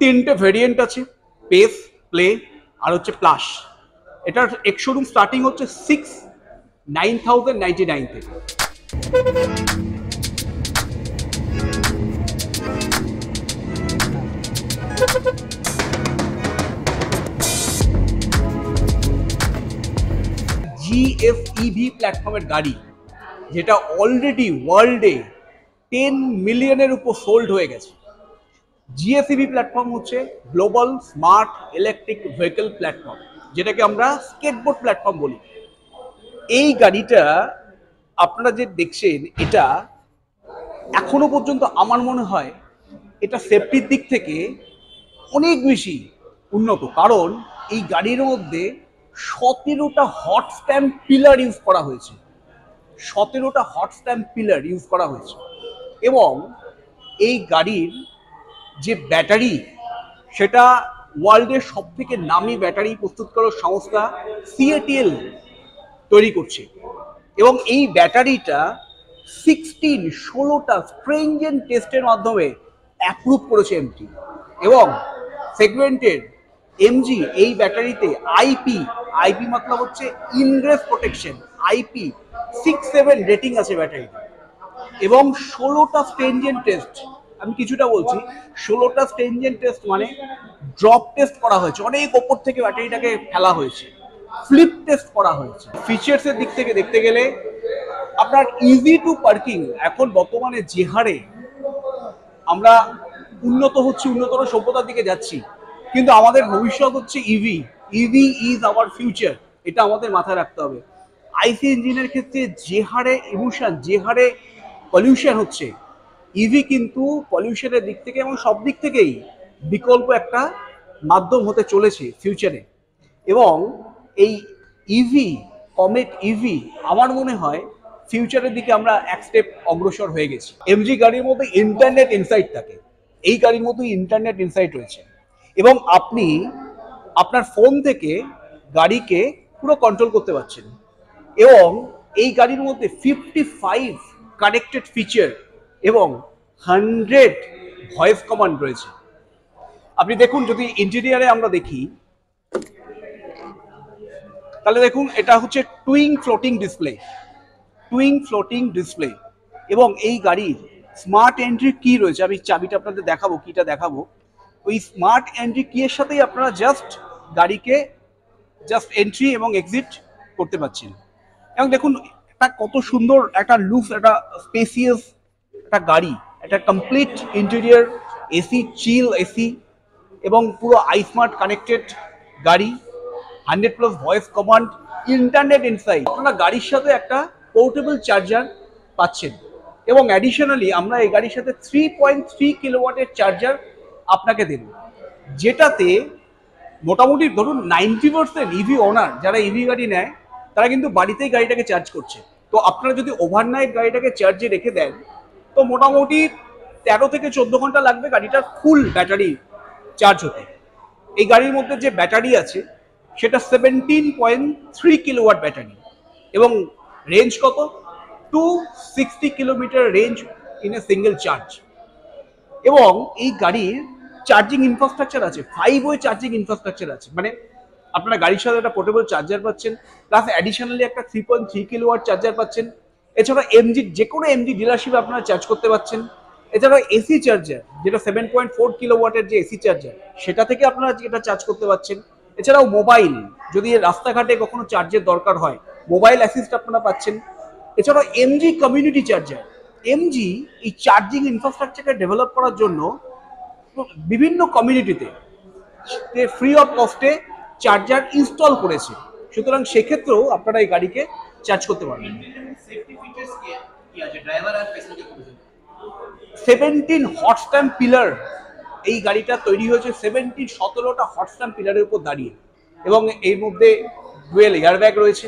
তিনটে ভেরিয়েন্ট আছে, pace, play আর হচ্ছে প্লাস। এটার এক্স শোরুম স্টার্টিং হচ্ছে 9,099 থেকে। জিএফইভি প্ল্যাটফর্মের গাড়ি, যেটা অলরেডি ওয়ার্ল্ডে 10 মিলিয়নের উপর সোল্ড হয়ে গেছে। জিএসইভি প্ল্যাটফর্ম হচ্ছে global smart electric vehicle platform, যেটাকে আমরা স্কেটবোর্ড প্ল্যাটফর্ম বলি। এই গাড়িটা আপনারা যে দেখছেন, এটা এখনো পর্যন্ত আমার মনে হয় এটা সেফটির দিক থেকে অনেক বেশি উন্নত, কারণ এই গাড়ির মধ্যে 17টা হট স্ট্যাম্প পিলার ইউজ করা হয়েছে। 17টা হট স্ট্যাম্প পিলার ইউজ করা হয়েছে। এবং এই গাড়ির যে ব্যাটারি, সেটা ওয়ার্ল্ডের সব থেকে নামি ব্যাটারি প্রস্তুতকারক সংস্থা সিএটিএল তৈরি করছে। এবং এই ব্যাটারিটা 16টা স্ট্রেনজেন্ট টেস্টের মাধ্যমে অ্যাপ্রুভ করেছে এমজি। এবং সেগমেন্টের এমজি এই ব্যাটারিতে আইপি মতলব হচ্ছে ইনগ্রেস প্রোটেকশন, আইপি 6-7 রেটিং আছে ব্যাটারিতে। এবং 16টা স্ট্রেনজেন্ট টেস্ট, আমি কিছুটা বলছি, 16টা স্ট্রেনজেন্ট টেস্ট মানে ড্রপ টেস্ট করা হয়েছে, অনেক ওপর থেকে ব্যাটারিটাকে ফেলা হয়েছে, ফ্লিপ টেস্ট করা হয়েছে। ফিচার্সের দিক থেকে দেখতে গেলে আপনার ইজি টু পার্কিং, এখন বর্তমানে যে হারে আমরা উন্নতর সভ্যতার দিকে যাচ্ছি, কিন্তু আমাদের ভবিষ্যৎ হচ্ছে EV. EV is our future, এটা আমাদের মাথায় রাখতে হবে। আইসি ইঞ্জিনের ক্ষেত্রে যে হারে ইমিশন, যে হারে পলিউশন হচ্ছে, ইভি কিন্তু পলিউশনের দিক থেকে এবং সব দিক থেকেই বিকল্প একটা মাধ্যম হতে চলেছে ফিউচারে। এবং এই ইভি, কমেট ইভি, আমার মনে হয় ফিউচারের দিকে আমরা এক স্টেপ অগ্রসর হয়ে গেছি। এমজি গাড়ির মধ্যে ইন্টারনেট ইনসাইট থাকে, এই গাড়ির মধ্যে ইন্টারনেট ইনসাইট রয়েছে। এবং আপনি আপনার ফোন থেকে গাড়িকে পুরো কন্ট্রোল করতে পারছেন। এবং এই গাড়ির মধ্যে 55 কানেক্টেড ফিচার এবং 100 ভয়েস কমান্ড রয়েছে। আপনি দেখুন, যদি ইন্টেরিয়ারে আমরা দেখি, তাহলে দেখুন এটা হচ্ছে টুইং ফ্লোটিং ডিসপ্লে। এবং এই গাড়ির স্মার্ট এন্ট্রি কি রয়েছে, আমি চাবিটা আপনাদের দেখাবো, কিটা দেখাবো। ওই স্মার্ট এন্ট্রি কি এর সাথেই আপনারা গাড়িকে এন্ট্রি এবং এক্সিট করতে পারছেন। এবং দেখুন এটা কত সুন্দর একটা লুক, একটা স্পেসিয়াস একটা গাড়ি, একটা কমপ্লিট ইন্টেরিয়র, এসি, চিল এসি, এবং পুরো আইস্মার্ট কানেক্টেড গাড়ি, 100+ ভয়েস কমান্ড, ইন্টারনেট ইনসাইট। আপনারা গাড়ির সাথে একটা পোর্টেবল চার্জার পাচ্ছেন। এবং অ্যাডিশনালি আমরা এই গাড়ির সাথে 3.3 কিলোওয়াটের চার্জার আপনাকে দেব, যেটাতে মোটামুটি ধরুন 90% ইভি ওনার যারা ইভি গাড়ি নেয়, তারা কিন্তু বাড়িতেই গাড়িটাকে চার্জ করছে। তো আপনারা যদি ওভারনাইট গাড়িটাকে চার্জে রেখে দেন, তো মোটামুটি 13 থেকে 14 ঘন্টা লাগবে গাড়িটার ফুল ব্যাটারি চার্জ হতে। এই গাড়ির মধ্যে যে ব্যাটারি আছে সেটা 17.3 কিলোওয়াট ব্যাটারি, এবং রেঞ্জ কত, 260 kilometre range in a single charge. এবং এই গাড়ির চার্জিং ইনফ্রাস্ট্রাকচার আছে, 5-ওয়ে চার্জিং ইনফ্রাস্ট্রাকচার আছে, মানে আপনারা গাড়ির সাথে একটা পোর্টেবল চার্জার পাচ্ছেন, প্লাস অ্যাডিশনালি একটা 3.3 কিলোওয়াট চার্জার পাচ্ছেন। এছাড়া এমজি, যে কোনো এমজি ডিলারশিপে আপনারা চার্জ করতে পারছেন। এছাড়া এসি চার্জার, যেটা 7.4 কিলোওয়াটের যে এসি চার্জার, সেটা থেকে আপনারা এটা চার্জ করতে পারছেন। এছাড়াও মোবাইল, যদি রাস্তাঘাটে কখনো চার্জের দরকার হয়, মোবাইল অ্যাসিস্ট আপনারা পাচ্ছেন। এছাড়াও এমজি কমিউনিটি চার্জার, এমজি এই চার্জিং ইনফ্রাস্ট্রাকচারকে ডেভেলপ করার জন্য বিভিন্ন কমিউনিটিতে ফ্রি অফ কস্টে চার্জার ইনস্টল করেছে। সুতরাং সেক্ষেত্রেও আপনারা এই গাড়িকে চার্জ করতে পারবেন। 17 হট স্ট্যাম্প পিলার, এই গাড়িটা তৈরি হয়েছে 17টা হট স্ট্যাম্প পিলারের উপর দাঁড়িয়ে। এবং এর মধ্যে ডুয়েল এয়ারব্যাগ রয়েছে।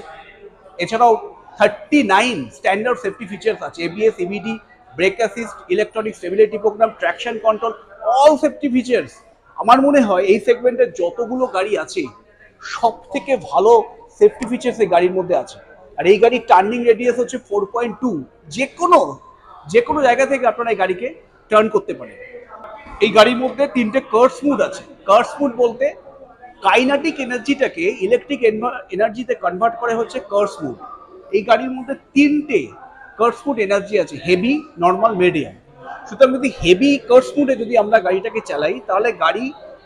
এছাড়াও 39 স্ট্যান্ডার্ড সেফটি ফিচার্স আছে, ABS, EBD, brake assist, electronic stability program, traction control, all safety features. আমার মনে হয় এই সেগমেন্টের যতগুলো গাড়ি আছে, সব থেকে ভালো সেফটি ফিচার্স এই গাড়ির মধ্যে আছে। আর এই গাড়ির টার্নিং রেডিয়াস হচ্ছে 4.2, যে কোনো জায়গা থেকে আপনারা এই গাড়িকে টার্ন করতে পারেন। এই গাড়ির মধ্যে 3টে কার্স মুড আছে। কার্স মুড বলতে কাইনেটিক এনার্জিটাকে ইলেকট্রিক এনার্জিতে কনভার্ট করে হচ্ছে কার্স মুড। এই গাড়ির মধ্যে 3টে কার্স মুড এনার্জি আছে, হেভি, নর্মাল, মিডিয়াম। সুতরাং যদি হেভি কার্স মুডে যদি আমরা গাড়িটাকে চালাই, তাহলে গাড়ি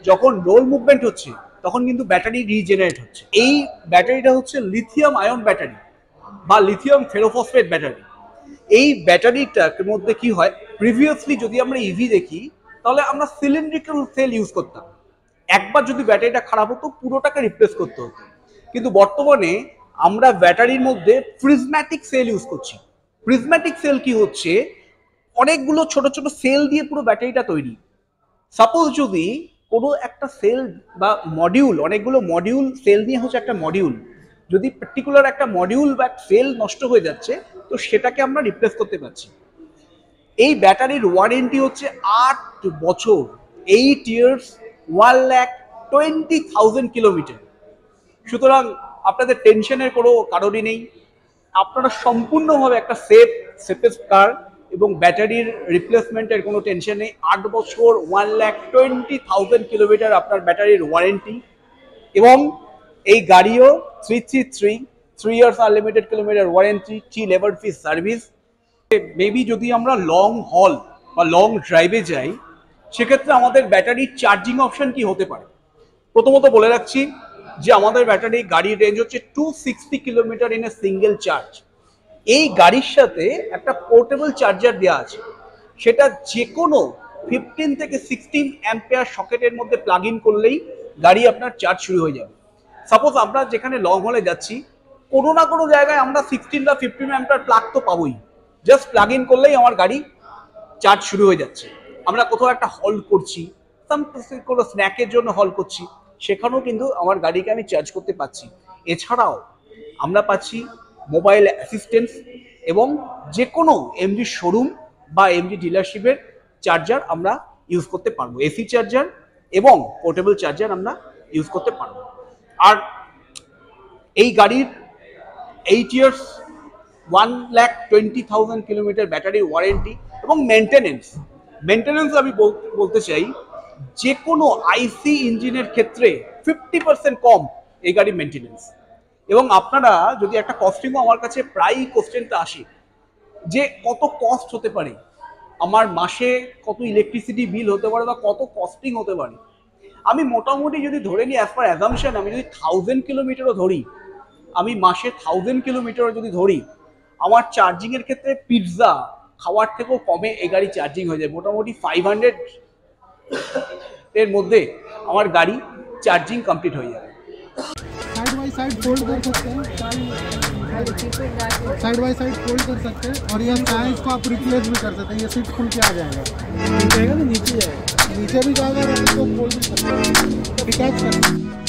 যখন রোল মুভমেন্ট হচ্ছে তখন কিন্তু ব্যাটারি রিজেনারেট হচ্ছে। এই ব্যাটারিটা হচ্ছে লিথিয়াম আয়ন ব্যাটারি বা লিথিয়াম ফেরোফসফেট ব্যাটারি। এই ব্যাটারিটার মধ্যে কি হয়, প্রিভিয়াসলি যদি আমরা ইভি দেখি তাহলে আমরা সিলিন্ড্রিক্যাল সেল ইউজ করতাম। একবার যদি ব্যাটারিটা খারাপ হতো পুরোটাকে রিপ্লেস করতে হতো। কিন্তু বর্তমানে আমরা ব্যাটারির মধ্যে প্রিজম্যাটিক সেল ইউজ করছি। প্রিজম্যাটিক সেল কি হচ্ছে, অনেকগুলো ছোট ছোট সেল দিয়ে পুরো ব্যাটারিটা তৈরি। সাপোজ যদি কোনো একটা সেল বা মডিউল, অনেকগুলো মডিউল সেল নিয়ে হচ্ছে একটা মডিউল, যদি পার্টিকুলার একটা মডিউল বা সেল নষ্ট হয়ে যাচ্ছে তো সেটাকে আমরা রিপ্লেস করতে পারছি। এই ব্যাটারির ওয়ারেন্টি হচ্ছে 8 বছর, 8 ইয়ার্স, 1,20,000 কিলোমিটার। সুতরাং আপনাদের টেনশনের কোনো কারণই নেই। আপনারা সম্পূর্ণভাবে একটা সেফেস্ট কার এবং ব্যাটারির রিপ্লেসমেন্টের কোনো টেনশন নেই। 8 বছর, 1,20,000 কিলোমিটার আপনার ব্যাটারির ওয়ারেন্টি। এবং এই গাড়িও 3 years unlimited kilometre warranty, 3 labour ফি সার্ভিস। মেবি যদি আমরা লং হল বা লং ড্রাইভে যাই, সেক্ষেত্রে আমাদের ব্যাটারির চার্জিং অপশন কি হতে পারে। প্রথমত বলে রাখছি যে আমাদের ব্যাটারি গাড়ির রেঞ্জ হচ্ছে 260 kilometre in a single charge. এই গাড়ির সাথে একটা পোর্টেবল চার্জার দেওয়া আছে, সেটা যে কোনো 15 থেকে 16 অ্যাম্পিয়ার সকেটের মধ্যে প্লাগ ইন করলেই গাড়ি আপনার চার্জ শুরু হয়ে যাবে। সাপোজ আমরা যেখানে লং হলে যাচ্ছি, কোনো না কোনো জায়গায় আমরা 16 বা 15 অ্যাম্পিয়ার প্লাগ তো পাবোই। জাস্ট প্লাগ ইন করলেই আমার গাড়ি চার্জ শুরু হয়ে যাচ্ছে। আমরা কোথাও একটা হল করছি, কোনো স্ন্যাকের জন্য হল করছি, সেখানেও কিন্তু আমার গাড়িকে আমি চার্জ করতে পারছি। এছাড়াও আমরা পাচ্ছি মোবাইল অ্যাসিস্ট্যান্স এবং যে কোনো এমজি শোরুম বা এমজি ডিলারশিপের চার্জার আমরা ইউজ করতে পারবো। এসি চার্জার এবং পোর্টেবল চার্জার আমরা ইউজ করতে পারবো। আর এই গাড়ির 8 ইয়ার্স, 1,20,000 কিলোমিটার ব্যাটারির ওয়ারেন্টি এবং মেনটেনেন্স আমি বলতে চাই, যে কোনো আইসি ইঞ্জিনের ক্ষেত্রে 50% কম এই গাড়ির মেনটেনেন্স। এবং আপনারা যদি একটা কস্টিংও, আমার কাছে প্রায়ই কোশ্চেনটা আসে যে কত কস্ট হতে পারে, আমার মাসে কত ইলেকট্রিসিটি বিল হতে পারে বা কত কস্টিং হতে পারে। আমি মোটামুটি যদি ধরে নিই, অ্যাজ পার অ্যাজাম্পশন, আমি যদি 1000 কিলোমিটারও ধরি, আমি মাসে 1000 কিলোমিটারও যদি ধরি, আমার চার্জিংয়ের ক্ষেত্রে পিৎজা খাওয়ার থেকেও কমে এই গাড়ি চার্জিং হয়ে যায়। মোটামুটি 500 এর মধ্যে আমার গাড়ি চার্জিং কমপ্লিট হয়ে যাবে। साइड बाई साइड फोल्ड कर सकते हैं, साइड बाई साइड फोल्ड कर सकते हैं। और ये साइज को आप रिप्लेस भी कर सकते हैं, ये सीट खुल के आ जाएगा, नीचे जाएगा तो नीचे जाएगा, नीचे भी जाएगा और इसको फोल्ड भी कर सकते हैं, डिटैच कर सकते हैं।